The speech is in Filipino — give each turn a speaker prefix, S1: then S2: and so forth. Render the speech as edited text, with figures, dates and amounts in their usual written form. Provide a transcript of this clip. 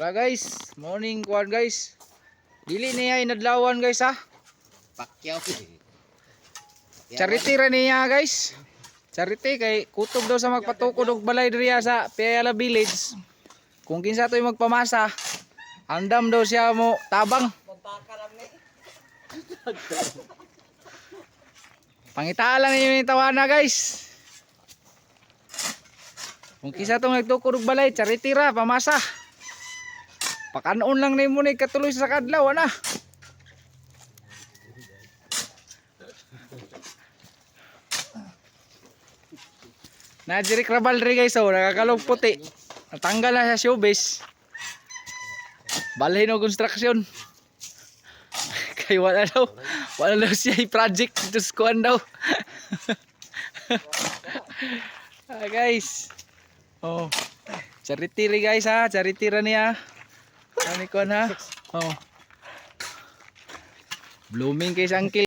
S1: Wala guys, morning kuan guys. Dili niya inadlawan guys ha.
S2: Pakyaw.
S1: Charity ra niya guys. Charity kay kutob daw sa magpatukod og balay diriya sa Piala Village. Kung kinsa toy magpamasa, andam daw siya mo tabang. Pangitaan lang ninyo yung tawana guys. Kung kinsa tong nagtukod og balay, charity ra pamasa. Pakanoon lang na mo na katuloy sa kadlaw na. Najirik rabal rin guys, oh, nakakalog puti. Natanggal na sa showbiz. Balay no construction. Kay wala daw siya i-project dito sa kuan daw. Guys. Oh. Charity rin guys ha, charity rin niya. Ano ko na? Oh. Blooming kay Uncle.